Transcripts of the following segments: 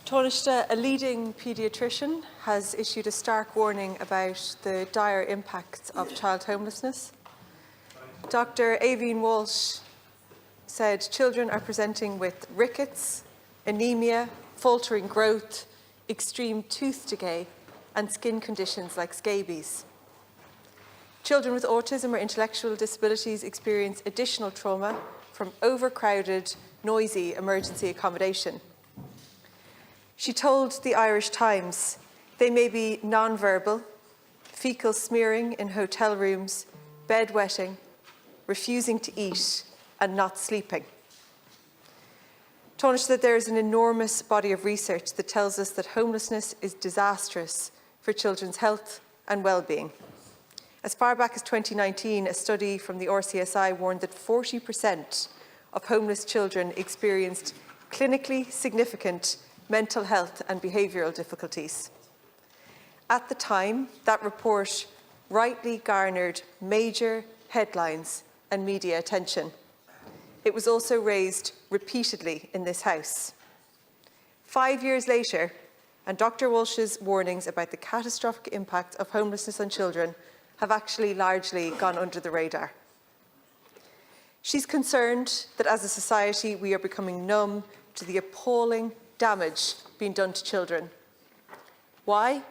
Taoiseach, a leading paediatrician has issued a stark warning about the dire impacts of child homelessness. Dr. Aoibhinn Walsh said children are presenting with rickets, anaemia, faltering growth, extreme tooth decay and skin conditions like scabies. Children with autism or intellectual disabilities experience additional trauma from overcrowded, noisy emergency accommodation. She told the Irish Times they may be non-verbal, fecal smearing in hotel rooms, bedwetting, refusing to eat and not sleeping. Taoiseach said there is an enormous body of research that tells us that homelessness is disastrous for children's health and well-being. As far back as 2019, a study from the RCSI warned that 40% of homeless children experienced clinically significant mental health and behavioural difficulties. At the time, that report rightly garnered major headlines and media attention. It was also raised repeatedly in this House. 5 years later, and Dr. Walsh's warnings about the catastrophic impact of homelessness on children have actually largely gone under the radar. She's concerned that as a society we are becoming numb to the appalling damage being done to children. Why?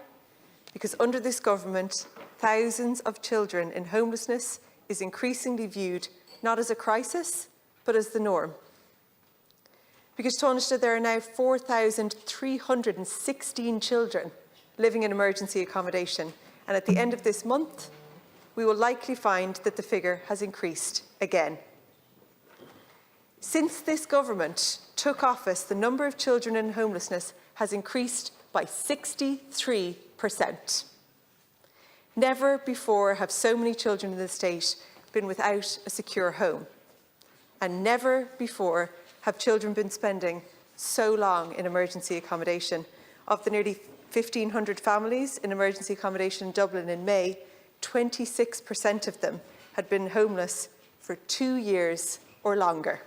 Because under this government, thousands of children in homelessness is increasingly viewed not as a crisis, but as the norm. Because Taoiseach, there are now 4,316 children living in emergency accommodation, and at the end of this month, we will likely find that the figure has increased again. Since this government took office, the number of children in homelessness has increased by 63%. Never before have so many children in the state been without a secure home. And never before have children been spending so long in emergency accommodation. Of the nearly 1,500 families in emergency accommodation in Dublin in May, 26% of them had been homeless for 2 years or longer.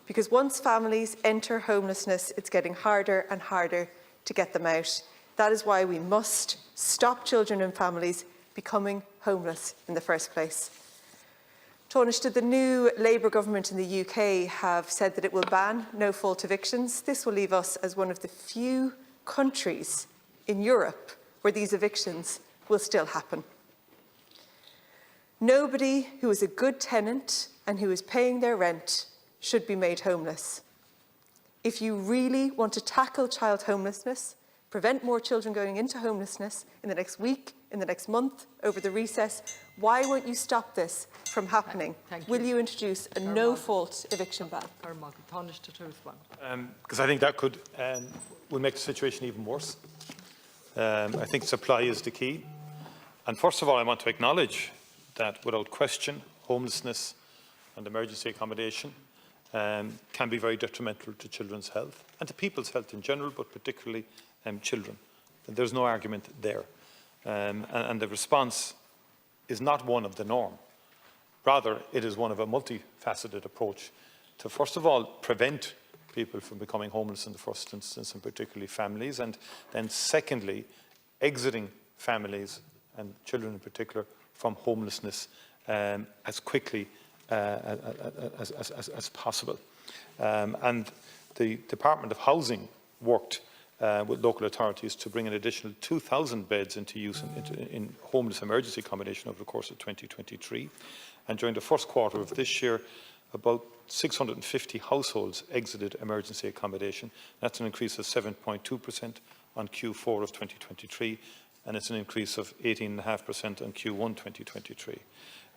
Because once families enter homelessness, it's getting harder and harder to get them out. That is why we must stop children and families becoming homeless in the first place. Taoiseach, the new Labour government in the UK have said that it will ban no-fault evictions. This will leave us as one of the few countries in Europe where these evictions will still happen. Nobody who is a good tenant and who is paying their rent should be made homeless. If you really want to tackle child homelessness, prevent more children going into homelessness in the next week, in the next month, over the recess, why won't you stop this from happening? Will you introduce a no-fault eviction ban? Because I think that could will make the situation even worse. I think supply is the key. And first of all, I want to acknowledge that without question, homelessness and emergency accommodation can be very detrimental to children's health and to people's health in general, but particularly children. And there's no argument there. And the response is not one of the norm. Rather, it is one of a multifaceted approach to, first of all, prevent people from becoming homeless in the first instance, and particularly families, and then secondly, exiting families and children in particular from homelessness as quickly as possible. And the Department of Housing worked with local authorities to bring an additional 2,000 beds into use in homeless emergency accommodation over the course of 2023. And during the first quarter of this year, about 650 households exited emergency accommodation. That's an increase of 7.2% on Q4 of 2023, and it's an increase of 18.5% on Q1 2023.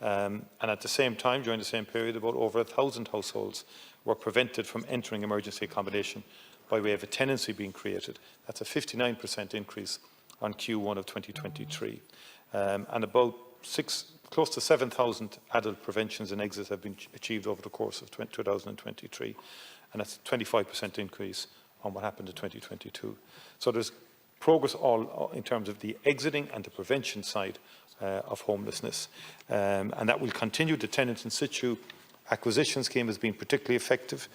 And at the same time, during the same period, about over 1,000 households were prevented from entering emergency accommodation by way of a tenancy being created. That's a 59% increase on Q1 of 2023. And about close to 7,000 adult preventions and exits have been achieved over the course of 2023. And that's a 25% increase on what happened in 2022. So there's progress all in terms of the exiting and the prevention side of homelessness. And that will continue. The tenant in situ acquisition scheme has been particularly effective.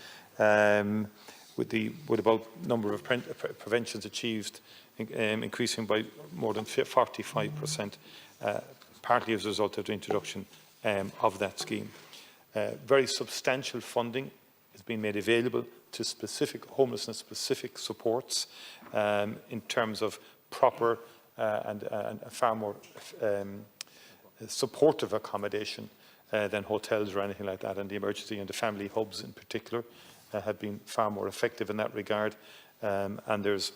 with about number of preventions achieved increasing by more than 45%, partly as a result of the introduction of that scheme. Very substantial funding has been made available to specific homelessness-specific supports in terms of proper and far more supportive accommodation than hotels or anything like that, and the emergency and the family hubs in particular have been far more effective in that regard, and there's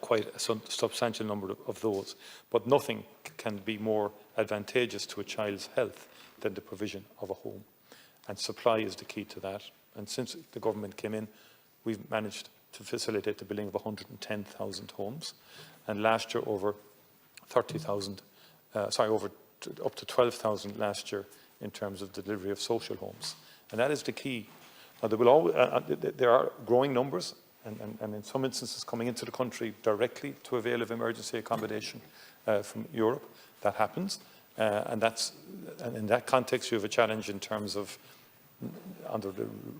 quite a substantial number of those. But nothing can be more advantageous to a child's health than the provision of a home, and supply is the key to that. And since the government came in, we've managed to facilitate the building of 110,000 homes, and last year over 30,000, up to 12,000 last year in terms of delivery of social homes, and that is the key. Now, there are growing numbers, and in some instances coming into the country directly to avail of emergency accommodation from Europe. That happens, and in that context you have a challenge in terms of under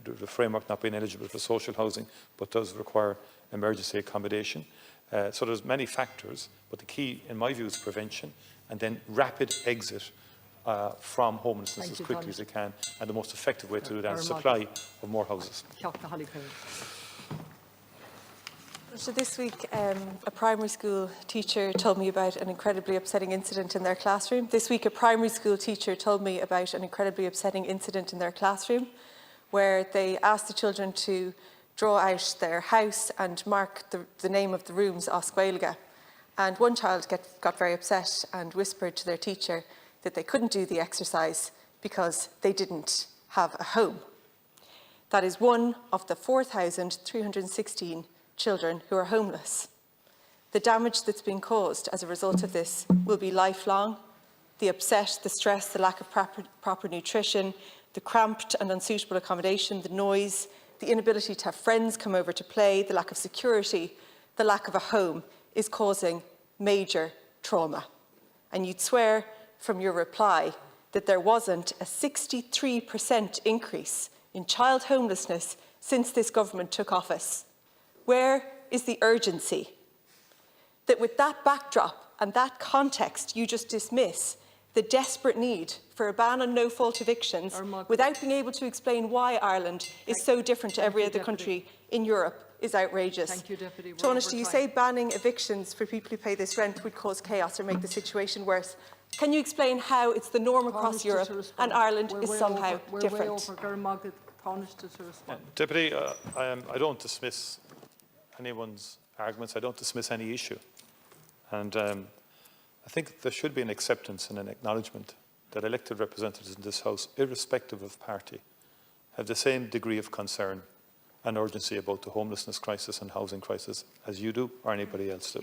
the framework not being eligible for social housing, but does require emergency accommodation. So there's many factors, but the key, in my view, is prevention, and then rapid exit from homelessness as quickly as they can, and the most effective way to do that is supply of more houses. So this week, a primary school teacher told me about an incredibly upsetting incident in their classroom. This week, a primary school teacher told me about an incredibly upsetting incident in their classroom, where they asked the children to draw out their house and mark the name of the rooms as Gaeilge. And one child got very upset and whispered to their teacher that they couldn't do the exercise because they didn't have a home. That is one of the 4,316 children who are homeless. The damage that's been caused as a result of this will be lifelong. The upset, the stress, the lack of proper nutrition, the cramped and unsuitable accommodation, the noise, the inability to have friends come over to play, the lack of security, the lack of a home is causing major trauma. And you'd swear from your reply that there wasn't a 63% increase in child homelessness since this government took office. Where is the urgency? That with that backdrop and that context, you just dismiss the desperate need for a ban on no-fault evictions without being able to explain why Ireland is so different to every other country in Europe is outrageous. Thank you, Deputy. Taoiseach, you say banning evictions for people who pay this rent would cause chaos or make the situation worse. Can you explain how it's the norm across Europe and Ireland is somehow different? Deputy, I don't dismiss anyone's arguments. I don't dismiss any issue. And I think there should be an acceptance and an acknowledgement that elected representatives in this House, irrespective of party, have the same degree of concern and urgency about the homelessness crisis and housing crisis as you do or anybody else do.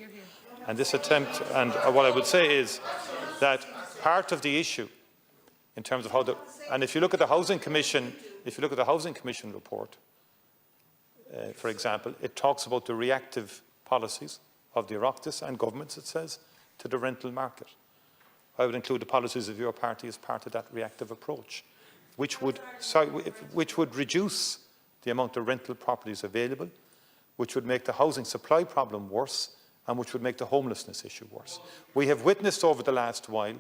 And this attempt, and what I would say is that part of the issue in terms of how the, and if you look at the Housing Commission, report, for example, it talks about the reactive policies of the Oireachtas and governments, it says, to the rental market. I would include the policies of your party as part of that reactive approach, which would reduce the amount of rental properties available, which would make the housing supply problem worse, and which would make the homelessness issue worse. We have witnessed over the last while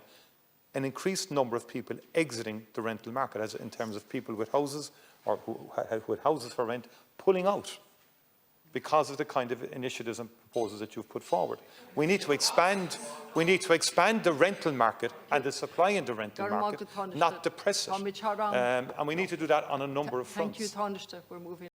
an increased number of people exiting the rental market, as in terms of people with houses or who had houses for rent pulling out because of the kind of initiatives and proposals that you've put forward. We need to expand the rental market and the supply in the rental market, not depress it. And we need to do that on a number of fronts. Thank you, Taoiseach. We're moving